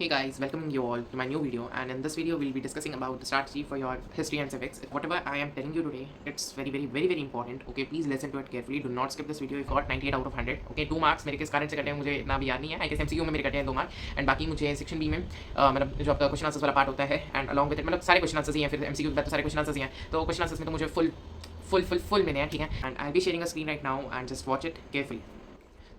Hey guys, welcoming you all to my new video, and in this video we'll be discussing about the strategy for your history and civics. Whatever I am telling you today, it's very important. Okay, please listen to it carefully. Do not skip this video. You got 98 out of 100. Okay, 2 marks मेरे किस कारण से कटे हैं मुझे इतना भी याद नहीं है. आई गेस एमसीक्यू में मेरे कटे हैं 2 मार्क एंड बाकी मुझे सेक्शन बी में मतलब जो आपका क्वेश्चन आंसर्स वाला पार्ट होता है एंड अलॉन्ग विद मतलब सारे क्वेश्चन आंसर्स ही हैं. फिर एमसीक्यू के बाद तो सारे क्वेश्चन आंसर्स ही हैं. तो क्वेश्चन आंसर्स में तो मुझे फुल मिले हैं. ठीक है, and I be sharing a screen right now and just watch it carefully.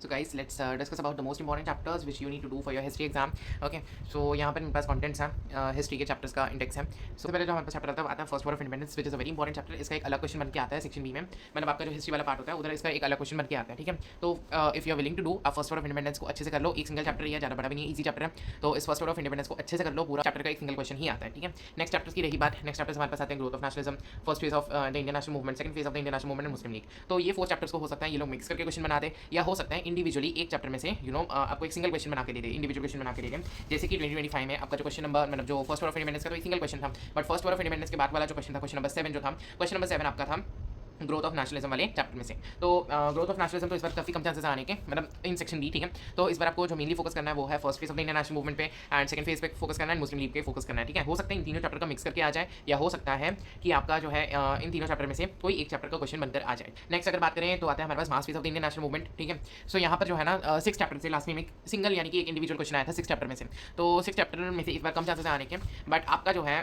So guys, let's discuss about the most important chapters which you need to do for your history exam. Okay, so यहाँ पर मेरे पास contents हैं history के chapters का index है. So पहले जो हमारे पास चैप्टर आता है first war of independence which is a very important chapter. इसका एक अलग क्वेश्चन बन के आता है सेक्शन बी में. मतलब आपका जो हिस्ट्री वाला पार्ट होता है उधर इसका एक अलग क्वेश्चन बन के आता है. ठीक है, तो if you are willing to do आप फर्स्ट वॉर ऑफ इंडिपेंडेंस को अच्छे से कर लो. एक सिंगल चैप्टर ही है, ज़्यादा बड़ा भी नहीं, ईजी चैप्टर है. तो इस फर्स्ट वॉर ऑफ इंडिपेंडेंस को अच्छे से कर लो. पूरा चैप्टर का एक सिंगल क्वेश्चन ही आता है. ठीक है, नेक्स्ट चैप्टर की रही बात. नेक्स्ट चैप्टर हमारे पास आते हैं growth of nationalism, first phase of the Indian national movement, second phase of the Indian national movement and Muslim league. तो ये 4 चैप्टर्स को हो सकता है ये लोग मिक्स करके क्वेश्चन बना दे, या हो सकता है इंडिविजुअली एक चैप्टर में से आपको एक सिंगल क्वेश्चन बना के दे दे, इंडिविजुअल क्वेश्चन बना के दे दे. जैसे कि 2025 में आपका जो क्वेश्चन नंबर मतलब जो फर्स्ट वॉर ऑफ इंडिपेंडेंस का तो एक सिंगल क्वेश्चन था, but first war of independence के बाद वाला जो क्वेश्चन था क्वेश्चन नंबर 7 जो था, क्वेश्चन नंबर 7 आपका था ग्रोथ ऑफ नेशनलिज्म वाले चैप्टर में से. तो ग्रोथ ऑफ नेशनलिज्म तो इस बार काफी कम चांसेस आने के, मतलब इन सेक्शन बी. ठीक है, तो इस बार आपको जो मेनली फोकस करना है वो है first phase of the Indian national movement पे एंड सेकंड फेज पे फोकस करना है, मुस्लिम लीग पे फोकस करना है. ठीक है, हो सकता है इन तीनों चैप्टर का मिक्स करके आ जाए, या हो सकता है कि आपका जो है इन तीनों चैप्टर में से कोई एक चैप्टर का क्वेश्चन बनकर आ जाए. नेक्स्ट अगर बात करें तो आता है हमारे पास mass phase of the Indian national movement. ठीक है, सो यहाँ पर जो है ना 6 चैप्टर से लास्ट में एक सिंगल यानी कि एक इंडिविजुअल क्वेश्चन आया था 6 चैप्टर में से. तो 6 चैप्टर में से इस बार कम चांसेस आने के, बट आपका जो है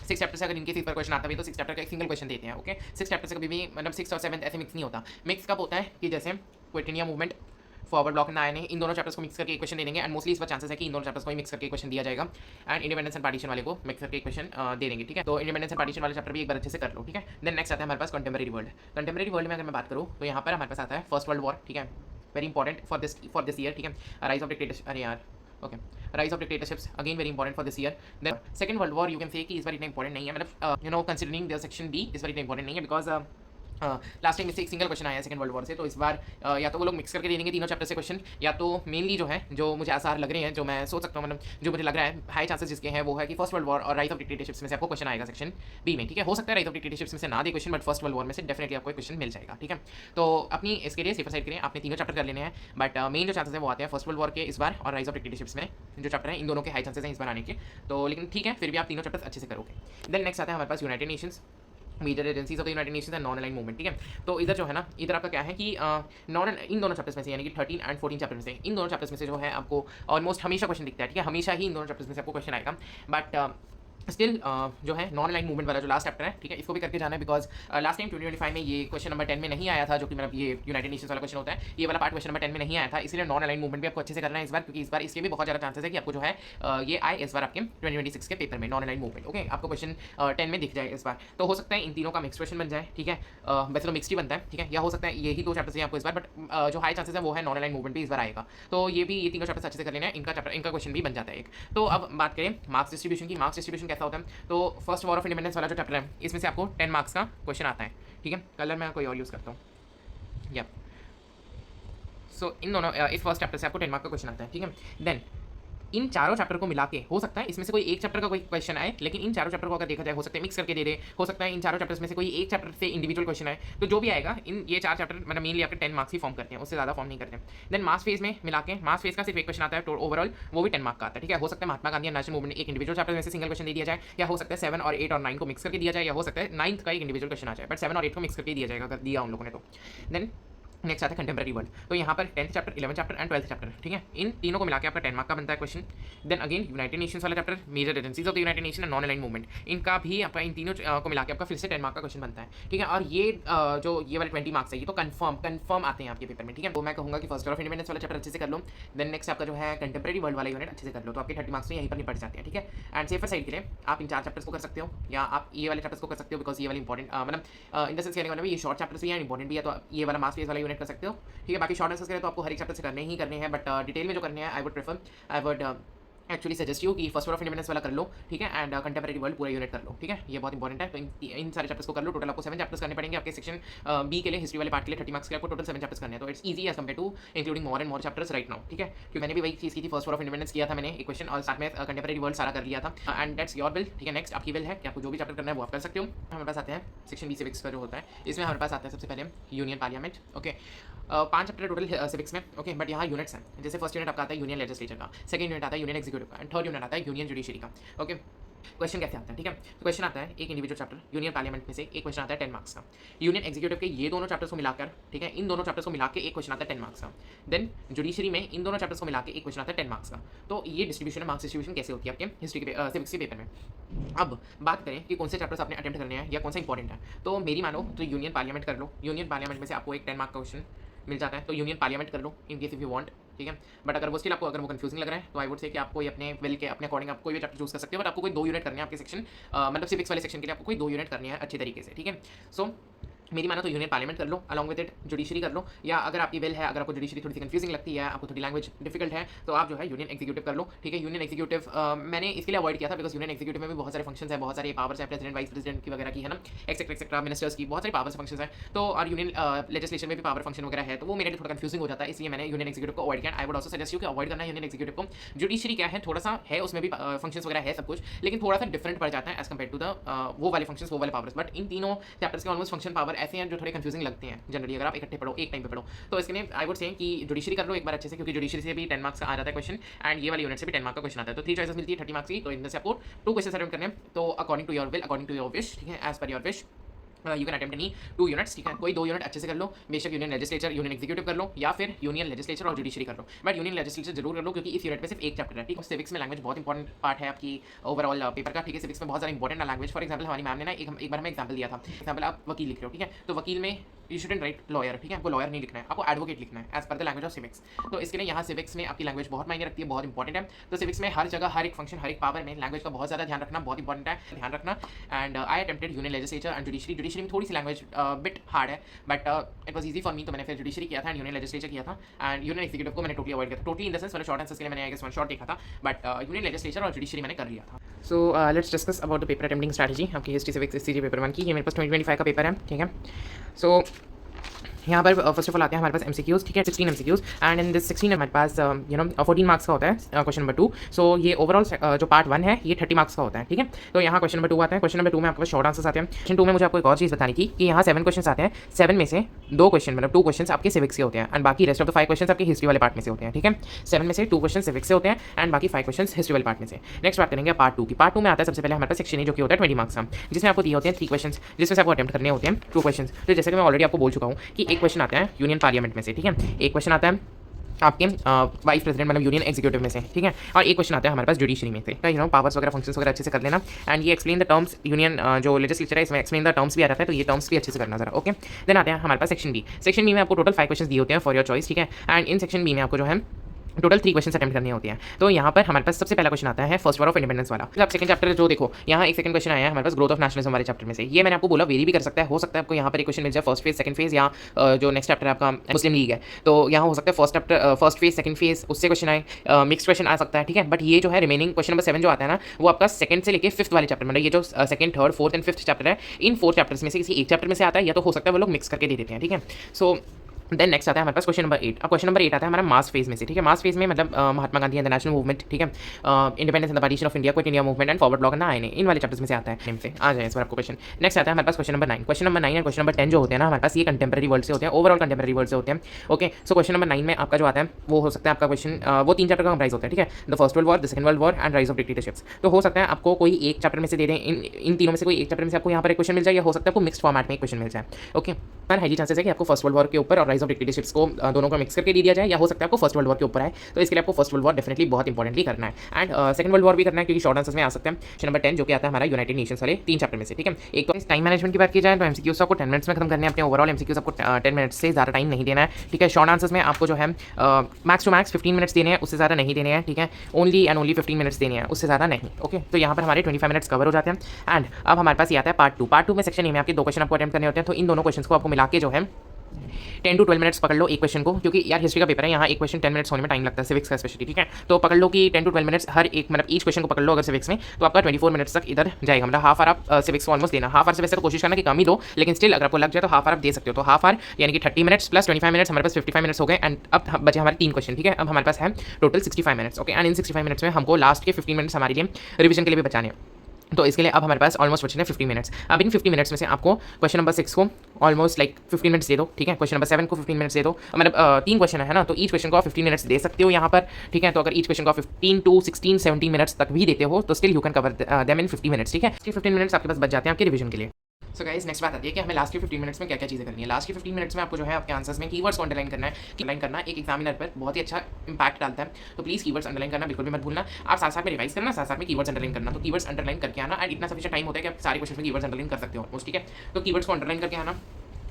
6 चैप्टर से अगर इनके इस पर क्वेश्चन आता है तो 6 चैप्टर का एक सिंगल क्वेश्चन देते हैं. ओके, 6 चैप्टर से कभी भी मतलब 6 और 7 ऐसे मिक्स नहीं होता. मिक्स कब होता है कि जैसे quit India movement, forward bloc ना आए, इन दोनों चैप्टर्स को मिक्स करके एक क्वेश्चन दे देंगे एंड मोस्टली इस बार चांसेस है कि इन दोनों चैप्टर्स को मिक्स करके क्वेश्चन दिया जाएगा एंड इंडिपेंडेंस एंड पार्टीशन वाले को मिक्स करके क्वेश्चन दे देंगे. ठीक है, तो इंडिपेंडेंस एंड पार्टीशन वाले चैप्टर भी एक बार अच्छे से कर लो. ठीक है, देन नेक्स्ट आता है हमारे पास कंटेम्प्रेरी वर्ल्ड. कंटेम्प्रेरी वर्ल्ड में अगर मैं बात करूँ तो यहाँ पर हमारे पास आता है फर्स्ट वर्ल्ड वॉर. ठीक है, very important for this year. ठीक है, राइज ऑफ डिक्टेटरशिप, अरे यार okay, rise of dictatorships again very important for this year. Then second world war you can say कि इस बार इतना इंपॉर्टेंट नहीं है, मतलब कंसिडरिंग द सेक्शन बी इस बार इतना इंपॉर्टेंट नहीं है बिकॉज लास्ट टाइम से एक सिंगल क्वेश्चन आया है सेकंड वर्ल्ड वॉर से. तो इस बार या तो वो लोग मिक्स करके दे देंगे तीनों चैप्टर से क्वेश्चन, या तो मेनली जो है जो मुझे आसार लग रहे हैं, जो मैं सोच सकता हूँ, मतलब जो मुझे लग रहा है हाई चांसेस जिसके हैं वो है कि फर्स्ट वर्ल्ड वॉर और राइज ऑफ डिक्टेटरशिप्स में से आपको क्वेश्चन आएगा सेक्शन बी में. ठीक है, हो सकता है राइज ऑफ डिक्टेटरशिप्स में से ना दे question, but first world war में से डेफिनेटली आपको क्वेश्चन मिल जाएगा. ठीक है, तो अपनी इसके लिए सेफर साइड करें, आपने तीनों चैप्टर कर लेने हैं, बट मेन जो चांसेस है वो आते हैं फर्स्ट वर्ल्ड वॉर के इस बार और राइज ऑफ डिक्टेटरशिप्स में जो चैप्टर है इन दोनों के हाई चांसेस हैं इस बार आने के. तो लेकिन ठीक है, फिर भी आप तीनों चैप्टर्स अच्छे से करोगे. देन नेक्स्ट आता है हमारे पास United Nations, major agencies of the United Nations and non align movement. ठीक है, तो इधर जो है ना इधर आपका क्या है कि इन दोनों चैप्टर्स में से यानी कि 13 एंड 14 चैप्टर में से इन दोनों चैप्टर्स में से जो है आपको ऑलमोस्ट हमेशा क्वेश्चन दिखता है. ठीक है, हमेशा ही इन दोनों चैप्टर्स में से आपको क्वेश्चन आएगा, बट स्टिल जो है नॉन अलाइन मूवमेंट वाला जो लास्ट चैप्टर है, ठीक है, इसको भी करके जाना है बिकॉज लास्ट टाइम 2025 में ये क्वेश्चन नंबर 10 में नहीं आया था, जो कि मतलब ये यूनाइटेड नेशंस वाला क्वेश्चन होता है, ये वाला पार्ट क्वेश्चन नंबर 10 में नहीं आया था. इसलिए नॉन अलाइन मूवमेंट भी आपको अच्छे से करना है इस बार, क्योंकि इस बार इसके भी बहुत ज़्यादा चांसेस है कि आपको जो है ये आए इस बार आपके 2026 के पेपर में नॉन अलाइन मूवमेंट. ओके, आपको क्वेश्चन 10 में दिख जाए इस बार. तो हो सकता है इन तीनों का मिक्स क्वेश्चन बन जाए. ठीक है, वैसे तो मिक्सड ही बनता है. ठीक है, या हो सकता है यही 2 चैप्टर्स हैं आपको इस बार, बट जो हाई चांसेस है वो है नॉन अलाइन मूवमेंट भी इस बार आएगा. तो ये तीनों चैप्टर्स अच्छे से कर लेना है, इनका क्वेश्चन भी बन जाता है एक. तो अब बात करें मार्क्स डिस्ट्रीब्यूशन की. मार्क्स डिस्ट्रीब्यूशन कैसा होता है, तो फर्स्ट वॉर ऑफ इंडिपेंडेंस वाला जो चैप्टर है इसमें से आपको 10 मार्क्स का क्वेश्चन आता है. ठीक है, कलर मैं कोई और यूज़ करता हूँ या सो इन दोनों इस फर्स्ट चैप्टर से आपको 10 मार्क्स का क्वेश्चन आता है. ठीक है, देन इन चारों चैप्टर को मिला के हो सकता है इसमें से कोई एक चैप्टर का कोई क्वेश्चन आए, लेकिन इन चारों चैप्टर को अगर देखा जाए हो सकता है मिक्स करके दे दे, हो सकता है इन चारों चैप्टर्स में से कोई एक चैप्टर से इंडिविजुअल क्वेश्चन आए. तो जो भी आएगा इन ये 4 चैप्टर मतलब मेनली आपके 10 मार्क्स ही फॉर्म करते हैं, उससे ज़्यादा फॉर्म नहीं करते हैं. देन मास फेज में मिला के मास फेज का सिर्फ एक क्वेश्चन आता है तो ओवरऑल वो भी 10 मार्क का आता है. ठीक है, हो सकता है महात्मा गांधी नेशनल मूवमेंट एक इंडिविजुअल चैप्टर में से सिंगल क्वेश्चन दे दिया जाए, या हो सकता है 7 और 8 और 9 को मिक्स करके दिया जाए, या हो सकता है 9th का एक इंडिविजुअल क्वेश्चन आ जाए, बट 7 और 8 को मिक्स करके दिया जाएगा अगर दिया उन लोगों ने तो. देन नेक्स्ट आता है कंटेम्प्रेरी वर्ल्ड. तो यहाँ पर 10th chapter, 11th chapter and 12th chapter. ठीक है, इन तीनों को मिला के आपका 10 मार्क का बनता है question. Then again United Nations वाला chapter, major agencies of the United Nation and non align movement, इनका भी आपका इन तीनों को मिला के आपका फिर से 10 मार्क का क्वेश्चन बनता है. ठीक है, और ये जो ये वाले 20 मार्क्स है ये तो कन्फर्म आते हैं आपके पेपर में. ठीक है, तो मैं कहूँगा कि फर्स्ट ऑफ इंडिपेंडेंस वाला चैप्टर अच्छे से कर लो. देन नेक्स्ट आपका जो है कंटेम्प्रेरी वर्ल्ड वाला यूनिट अच्छे से कर लो, तो आपके 30 मार्क्स तो यहीं पर निपट जाते हैं. ठीक है, एंड सेफर साइड के लिए आप इन 4 चैप्टर्स को कर सकते हो, या आप ये वाले चैप्टर्स को कर सकते हो बिकॉज ये वाले इंपॉर्टेंट मतलब इन द सेंस कहने का ये शॉर्ट चैप्टर्स भी हैं, इंपॉर्टेंट भी है, तो ये वाला मास फेज वाला यूनिट कर सकते हो. ठीक है, बाकी शॉर्ट आंसर्स करें तो आपको हर एक चैप्टर से करने ही करने हैं, बट डिटेल में जो करने हैं I would actually suggest you कि फर्स्ट वॉर ऑफ इंडिपेंडेंस वाला कर लो. ठीक है, एंड कंटेम्प्रेरी वर्ल्ड पूरा यूनिट कर लो. ठीक है, ये बहुत इंपॉर्टेंट है. तो इन सारे चैप्टर्स को कर लो. टोटल आपको 7 चैप्टर्स करने पड़ेंगे आपके सेक्शन बी के लिए, हिस्ट्री वाले पार्ट के लिए 30 मार्क्स के आपको टोटल 7 चैप्टर्स करने हैं. तो it's easy as compare to including more and more chapters right now. ठीक है, क्योंकि मैंने भी वही चीज़ की थी, फर्स्ट वॉर ऑफ इंडिपेंडेंस किया था मैंने एक क्वेश्चन और साथ में कंटेम्प्रेरी वर्ल्ड सारा कर लिया था. And that's your bill. ठीक है, नेक्स्ट आपकी बिल है कि आपको जो भी चैप्टर करना है वो आप कर सकते हो. हमारे पास आते हैं सेक्शन बी सिविक्स का जो होता है, इसमें हमारे पास आता है सबसे पहले union parliament. Okay, 5 chapter total civics में. ओके, बट यहाँ यूनिट्स हैं. जैसे फर्स्ट यूनिट आपका आता है यूनियन लेजिस्लेचर का, सेकंड यूनिट आता है यूनियन एग्जीक्यूटिव का, एंड थर्ड यूनिट आता है यूनियन जुडिशरी का। ओके, क्वेश्चन कैसे आता है, ठीक है। तो क्वेश्चन आता है एक इंडिविजुअल चैप्टर यूनियन पार्लियामेंट में से एक क्वेश्चन आता है 10 मार्क्स का। यूनियन एग्जीक्यूटिव के ये दोनों चैप्टर्स को मिलाकर, ठीक है, इन दोनों चैप्टर्स को मिला के एक क्वेश्चन आता है 10 मार्क्स का। देन जुडिशरी में इन दोनों चैप्टर्स को मिला के एक क्वेश्चन आता है 10 मार्क्स का। तो ये डिस्ट्रीब्यूशन है, मार्क्स डिस्ट्रीब्यूशन कैसे होती है आपके हिस्ट्री के सिविक्स के पेपर में। अब बात करें कि कौन से चैप्टर्स आपने अटेम्प्ट करने हैं या कौन सा इंपॉर्टेंट है, तो मेरी मानो तो यूनियन पार्लियामेंट कर लो। यूनियन पार्लियामेंट में से आपको एक 10 मार्क का क्वेश्चन मिल जाता है, तो यूनियन पार्लियामेंट कर लो in case if you want, ठीक है। बट अगर वो स्टिल आपको अगर वो कंफ्यूजिंग लग रहा है तो आई वुड से कि आपको ये अपने विल के अपने अकॉर्डिंग आप कोई भी चैप्टर चूज कर सकते हो, बट आपको कोई 2 यूनिट करने हैं आपके सेक्शन मतलब सिविक्स वाले सेक्शन के लिए आपको कोई 2 यूनिट करनी है अच्छे तरीके से, ठीक है। सो मेरी मानो तो यूनियन पार्लियामेंट कर लो, अलॉन्ग विद इट जुडिशरी कर लो, या अगर आपकी विल है, अगर आपको जुडिशरी थोड़ी सी कंफ्यूजिंग लगती है, आपको थोड़ी लैंग्वेज डिफिकल्ट है, तो आप जो है यूनियन एग्जीक्यूटिव कर लो, ठीक है। यूनियन एग्जीक्यूटिव मैंने इसके लिए अवॉइड किया था बिकॉज यूनियन एग्जीक्यूटिव में भी बहुत सारे फंक्शंस हैं, बहुत सारे पावर्स हैं, प्रेसिडेंट वाइस प्रेसिडेंट की वगैरह की है ना, एक्सेट्रा मिनिस्टर्स की बहुत सारी पावर्स फंक्शंस हैं, तो और यूनियन लेजिस्लेशन में भी पावर फंक्शन वगैरह है, तो वो मेरे लिए थोड़ा कंफ्यूजिंग हो जाता है, इसलिए मैंने यूनियन एग्जीक्यूटिव को अवॉइड किया। I would also suggest you कि अवॉइड करना है यूनियन एग्जीक्यूटिव को। जुडिशरी क्या है, थोड़ा सा है उसमें भी फंक्शंस वगैरह है सब कुछ, लेकिन थोड़ा सा डिफरेंट पड़ जाता है एज कम्पेयर टू द वो वाले फंक्शंस, वो वाले पावर्स। बट इन तीनों चैप्टर्स के ऑलमोस्ट फंक्शन पावर ऐसे हैं जो थोड़े कंफ्यूजिंग लगते हैं जनरली अगर आप इकट्ठे पढ़ो, एक टाइम पे पढ़ो। तो इसके लिए आई वुड से कि जुडिशरी कर लो एक बार अच्छे से, क्योंकि जुडिशरी से भी 10 मार्क्स का आ जाता है क्वेश्चन, एंड ये वाले यूनिट से भी 10 मार्क का क्वेश्चन आता है। तो 3 चॉइसेस मिलती है 30 मार्क्स की, तो इनमें से आपको 2 क्वेश्चन अटेम्प्ट करने हैं, तो according to your will, according to your wish, ठीक है, as per your wish you can attempt any 2 units, ठीक है। कोई 2 यूनिट अच्छे से कर लो, बेशक यूनियन लेजिस्लेचर यूनियन एग्जीक्यूटिव कर लो, या फिर यूनियन लेजिस्लेचर और जुडिशरी कर लो, बट यूनियन लेजिस्लेचर जरूर कर लो, क्योंकि इस यूनिट में सिर्फ एक चैप्टर है, ठीक है। सिविक्स में लैंग्वेज बहुत इंपॉर्टेंट पार्ट है आपकी ओवरऑल पेपर का, ठीक है। सिविक्स में बहुत सारा इंपॉर्टेंट है लैंग्वेज। फॉर एग्जाम्पल हमारी मैम ने ना एक बार हमें एग्जाम्पल दिया था, एग्जाम्पल आप वकील लिख रहे हो, ठीक है, तो वकील में यू शुडंट राइट लॉयर, ठीक है, आपको लॉयर नहीं लिखना है, आपको एडवोकेट लिखना है एज पर द लैंग्वेज ऑफ सिविक्स। तो इसके लिए यहाँ सिविक्स में आपकी लैंग्वेज बहुत मायने रखती है, बहुत इंपॉर्टेंट है। तो सिविक्स में हर जगह, हर एक फंक्शन, हर एक पावर में लैंग्वेज का बहुत ज़्यादा ध्यान रखना बहुत इंपॉर्टेंट है, ध्यान रखना। And I attempted union legislature and judiciary. Judiciary में थोड़ी सी लैंग्वेज बिट हार्ड है, but it was easy for me, तो मैंने फिर जुडिशरी किया था एंड यूनियन लेजिस्लेचर किया था, एंड यूनियन एग्जीक्यूटिव को मैंने टोटली अवॉइड किया था। टोटली इन द सेंस मैंने शॉर्ट आंसर्स के लिए मैंने आई गेस 1 शॉट देखा था, बट यूनियन लेजिस्लेचर और जुडिशरी मैंने कर लिया था। So let's discuss about the paper attempting strategy आपकी हिस्ट्री सिविक्स सीजी पेपर 1 की। ये मेरे पास 2025 का पेपर है, ठीक है। सो यहाँ पर फर्स्ट ऑफ ऑल आते हैं हमारे पास MCQs, ठीक है, 16 MCQs, एंड इन दिस 16 हमारे पास 14 मार्क्स का होता है क्वेश्चन नंबर 2। सो ये ओवरऑल जो पार्ट 1 है ये 30 मार्क्स का होता है, ठीक है। तो यहाँ क्वेश्चन नंबर 2 आते हैं। क्वेश्चन नंबर 2 में आपके पास शॉर्ट आंसर्स आते हैं। क्वेश्चन 2 में मुझे आपको एक और चीज़ बतानी थी कि यहाँ 7 क्वेश्चन आते हैं, 7 में से 2 क्वेश्चन मतलब 2 क्वेश्चन आपके सिविक्स के होते हैं, एंड बाकी रेस्ट ऑफ द 5 क्वेश्चन आपके हिस्ट्री वाले पार्ट में से होते हैं, ठीक है। 7 में से 2 क्वेश्चन सिविक्स से होते हैं एंड बाकी 5 क्वेश्चन हिस्ट्री वाले पार्ट में से। नेक्स्ट बात करेंगे पार्ट 2 की। पार्ट 2 में आता है सबसे पहले हमारे पास सेक्शन ए जो कि होता है 20 मार्क्स का, जिसमें आपको दिए होते हैं 3 क्वेश्चन, जिसमें से आपको अटेम्प्ट करने होते हैं 2 क्वेश्चन। तो जैसे कि मैं ऑलरेडी आपको बोल चुका हूँ कि एक क्वेश्चन आता है यूनियन पार्लियामेंट में से, ठीक है, एक क्वेश्चन आता है आपके वाइस प्रेसिडेंट मतलब यूनियन एग्जीक्यूटिव में से, ठीक है, और एक क्वेश्चन आता है हमारे पास जुडिशरी में से। तो पावर्स वगैरह फंक्शंस वगैरह अच्छे से कर लेना, एंड ये एक्सप्लेन द टर्म्स यूनियन जो लेजिस्लेचर है इसमें एक्सप्लेन द टर्म्स भी आ जाता है, तो ये टर्म्स भी अच्छे से करना जरा, ओके। देन आते हैं हमारे पास सेक्शन बी। सेक्शन बी में आपको टोटल 5 क्वेश्चन दिए होते हैं फॉर योर चॉइस, ठीक है, एंड इन सेक्शन बी में आपको जो है टोटल 3 क्वेश्चन अटेम्प्ट करने होते हैं। तो यहाँ पर हमारे पास सबसे पहला क्वेश्चन आता है फर्स्ट वॉर ऑफ इंडिपेंडेंस वाला। आप सेकंड चैप्टर जो देखो, यहाँ एक सेकंड क्वेश्चन आया है हमारे पास ग्रोथ ऑफ नेशनलिज्म वाले चैप्टर में से। ये मैंने आपको बोला वेरी भी कर सकता है, हो सकता है आपको यहाँ पर एक क्वेश्चन मिल जाए फर्स्ट फेज सेकंड फेज, या जो नेक्स्ट चैप्टर आपका मुस्लिम लीग है तो यहाँ हो सकता है फर्स्ट फेज सेकंड फेज उससे क्वेश्चन आए, मिक्स क्वेश्चन आ सकता है, ठीक है। बट ये जो है रिमेनिंग क्वेश्चन नंबर 7 जो आता है ना, वो आपका सेकंड से लेकर 5th वाले चैप्टर मतलब ये जो second third 4th and 5th chapter है, इन 4 चैप्टर्स में से किसी एक चैप्टर में से आता है, या तो हो सकता है वो लोग मिक्स करके दे देते हैं, ठीक है। सो देन नेक्स्ट आता है हमारे पास क्वेश्चन नंबर 8। अब क्वेश्चन नंबर 8 आता है हमारा मास फेज में से, ठीक है। मास फेज में मतलब Mahatma Gandhi and the national movement, ठीक है, independence and the partition of India, quit India movement and forward bloc ना आए इन वाले चैप्टर्स में से आता है, नेम से आ जाए इस बार आपको क्वेश्चन। नेक्स्ट आता है हमारे पास question number 9। Question number 9 and question number 10 जो होते हैं ना हमारे पास ये कंटेम्प्रेरी वर्ड से होते हैं, ओवरऑल कंटेम्प्रेरी वर्ड से होते हैं, ओके। सो क्वेश्चन नंबर 9 में आपका जो आता है वो हो सकता है आपका क्वेश्चन वो 3 चैप्टर का कंप्राइज होता है, ठीक है, the first world war, the second world war and rise of dictatorships. तो हो सकता है आपको कोई एक चैप्टर में से दे दें, इन तीनों में से कोई एक चैप्टर में से आपको यहाँ पर एक क्वेश्चन मिल जाए, या हो सकता है आपको मिक्स्ड फॉर्मेट में एक क्वेश्चन मिल जाए, ओके। पर हाई चांसेस है कि आपको फर्स्ट वर्ल्ड वॉर के ऊपर और राइज ऑफ डिक्टेटरशिप्स को दोनों को मिक्स करके दिया जाए, या हो सकता है आपको फर्स्ट वर्ल्ड वॉर के ऊपर है, तो इसके लिए आपको फर्स्ट वर्ल्ड वॉर डेफिनेटली बहुत इंपॉर्टेंटली करना है, एंड सेकंड वर्ल्ड वॉर भी करना है, क्योंकि शॉर्ट आंसर्स में आ सकते हैं। क्वेश्चन नंबर 10 जो कि आता है हमारा यूनाइटेड नेशंस वाले 3 चैप्टर में से, ठीक है। एक तो टाइम मैनेजमेंट की बात की जाए तो MCQs आपको 10 मिनट्स में खत्म करने हैं अपने, ओवरऑल MCQs आपको 10 मिनट्स से ज़्यादा टाइम नहीं देना है, ठीक है। शॉर्ट आंसर्स में आपको जो है मैक्स टू मैक्स 15 मिनट्स देने हैं, उससे ज़्यादा नहीं देने हैं, ठीक है। ओनली एंड ओनली 15 मिनट्स देने हैं, उससे ज़्यादा नहीं, ओके। तो यहाँ पर हमारे 25 मिनट्स कवर हो जाते हैं। एंड अब हमारे पास ये आता है पार्ट 2। पार्ट 2 में सेक्शन ए में आपके 2 क्वेश्चन आपको अटेम्प्ट करने होते हैं, तो इन दोनों क्वेश्चन को आपको मिला के जो है 10 to 12 मिनट्स पकड़ लो एक क्वेश्चन को, क्योंकि यार हिस्ट्री का पेपर है, यहाँ एक क्वेश्चन 10 मिनट्स होने में टाइम लगता है सिविक्स का स्पेशली, ठीक है। तो पकड़ लो कि 10 to 12 मिनट्स हर एक मतलब ईच क्वेश्चन को पकड़ लो अगर सिविक्स में, तो आपका 24 मिनट्स तक इधर जाएगा, मतलब हाफ आवर आप सिविक्स को ऑलमोस्ट देना। हाफ आवर से वैसे तो कोशिश करना कि कम ही दो, लेकिन स्टिल अगर आपको लग जाए तो हाफ आवर आप दे सकते हो। तो हाफ आवर यानी कि 30 मिनट्स प्लस 25 मिनट्स, हमारे पास 55 मिनट्स हो गए, एंड अब बचे हमारे 3 क्वेश्चन, ठीक है। अब हमारे पास है total 65 minutes, okay. And in 65 minutes में हमको लास्ट के 15 मिनट्स हमारे लिए रिविजन के लिए भी बचाने हैं। तो इसके लिए अब हमारे पास ऑलमोस्ट बचे हैं 50 मिनट्स। अब इन 50 मिनट्स में से आपको क्वेश्चन नंबर 6 को ऑलमोस्ट लाइक 15 मिनट्स दे दो, ठीक है। क्वेश्चन नंबर 7 को 15 मिनट्स दे दो, मतलब 3 क्वेश्चन है ना, तो ईच क्वेश्चन को आप 15 मिनट्स दे सकते हो यहाँ पर, ठीक है। तो अगर ईच क्वेश्चन को आप 15 टू 16 17 मिनट्स तक भी देते हो तो still you can cover them in 50 minutes, ठीक है। 15 मिनट्स आपके पास बच जाते हैं आपके रिविजन के लिए। सो गाइस नेक्स्ट बात आती है कि हमें लास्ट के 15 मिनट्स में क्या क्या चीज़ें करनी है। लास्ट के 15 मिनट्स में आपको जो है आपके आंसर्स में कीवर्ड्स को अंडरलाइन करना है। अंडरलाइन करना एक एग्जामिनर पर बहुत ही अच्छा इंपैक्ट डालता है, तो प्लीज़ कीवर्ड्स अंडरलाइन करना बिल्कुल भी मत भूलना। आप साथ साथ में रिवाइज करना, साथ साथ में कीवर्ड्स अंडरलाइन करना। तो कीवर्ड्स अंडरलाइन करके आना, एंड इतना सफिशिएंट टाइम होता है कि आप सारे क्वेश्चन में कीवर्ड्स अंडरलाइन कर सकते हो ऑलमोस्ट, ठीक है। तो कीवर्ड्स को अंडरलाइन करके आना।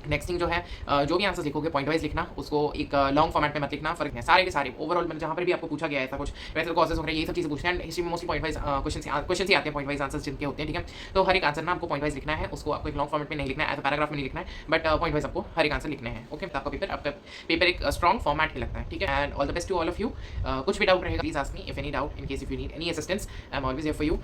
नेक्स्ट थिंग जो है जो भी आंसर्स लिखोगे पॉइंट वाइज लिखना, उसको एक लॉन्ग फॉर्मेट में मत लिखना, फर्क है सारे के सारे ओवरऑल मतलब जहाँ पर भी आपको पूछा गया है ऐसा कुछ, वैसे तो कॉजेस वगैरह ये सब चीज़ें पूछते हैं। हिस्ट्री में मोस्टली पॉइंट वाइज क्वेश्चन ही आते हैं, पॉइंट वाइज आंसर्स जिनके होते हैं, ठीक है। तो हर एक आंसर ना आपको पॉइंट वाइज लिखना है, उसको आपको एक लॉन्ग फॉर्मेट में नहीं लिखना है, एज पैराग्राफ में नहीं लिखना है, बट पॉइंट वाइज आपको हर एक आंसर लिखने हैं, ओके। तो आपका पेपर एक स्ट्रॉन्ग फॉर्मेट ही लगता है, ठीक है। And all the best to all of you. कुछ भी डाउट रहेगा please ask me if any doubt, in case if you need any assistance, I am always here for you.